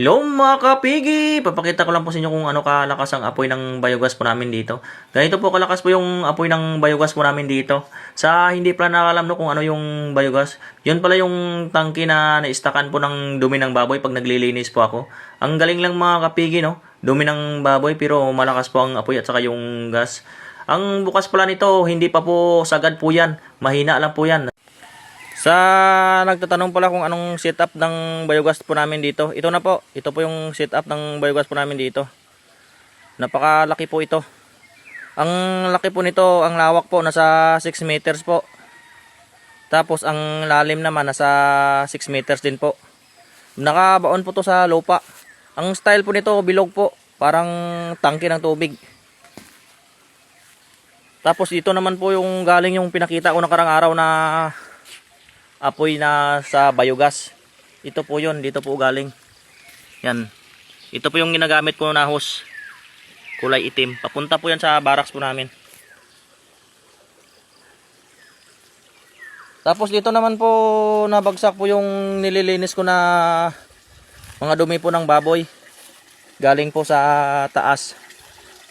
Hello mga kapigi! Papakita ko lang po sa inyo kung ano kalakas ang apoy ng biogas po namin dito. Ganito po kalakas po yung apoy ng biogas po namin dito. Sa hindi pala nakalam no kung ano yung biogas, yun pala yung tangke na naistakan po ng dumi ng baboy pag naglilinis po ako. Ang galing lang mga kapigi no, dumi ng baboy pero malakas po ang apoy at saka yung gas. Ang bukas pala nito, hindi pa po sagad po yan, mahina lang po yan. Sa nagtatanong pala kung anong setup ng biogas po namin dito. Ito na po. Ito po yung setup ng biogas po namin dito. Napakalaki po ito. Ang laki po nito, ang lawak po nasa 6 meters po. Tapos ang lalim naman nasa 6 meters din po. Nakabaon po to sa lupa. Ang style po nito bilog po. Parang tangke ng tubig. Tapos dito naman po yung galing yung pinakita ko nakarang araw na apoy na sa biogas. Ito po yun, dito po galing. Yan. Ito po yung ginagamit ko na hose. Kulay itim. Papunta po yan sa barracks po namin. Tapos dito naman po nabagsak po yung nililinis ko na mga dumi po ng baboy. Galing po sa taas.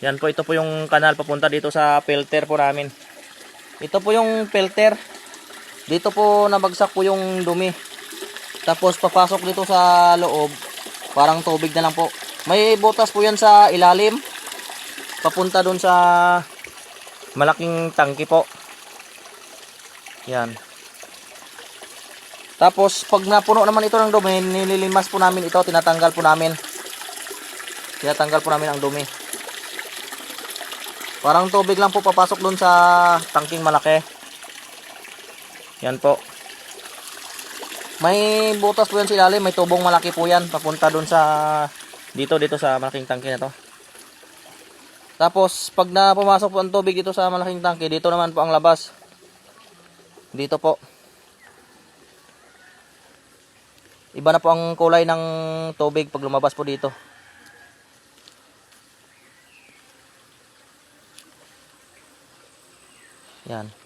Yan po, ito po yung kanal papunta dito sa filter po namin. Ito po yung filter. Dito po nabagsak po yung dumi. Tapos papasok dito sa loob. Parang tubig na lang po. May butas po yan sa ilalim. Papunta dun sa malaking tangke po. Yan. Tapos pag napuno naman ito ng dumi, nililimas po namin ito. Tinatanggal po namin. Tinatanggal po namin ang dumi. Parang tubig lang po papasok dun sa tangking malaki. Yan po. May butas po yan sa ilalim. May tubong malaki po yan. Papunta dun sa dito sa malaking tangke na to. Tapos pag na pumasok po ang tubig dito sa malaking tangke, dito naman po ang labas. Dito po. Iba na po ang kulay ng tubig pag lumabas po dito. Yan.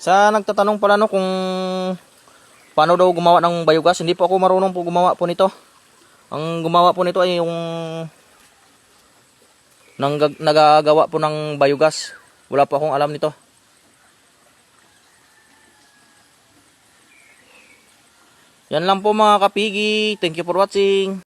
Sa nagtatanong pala no kung paano daw gumawa ng biogas, hindi po ako marunong po gumawa po nito. Ang gumawa po nito ay yung nagagawa po ng biogas. Wala po akong alam nito. Yan lang po mga kapigi. Thank you for watching.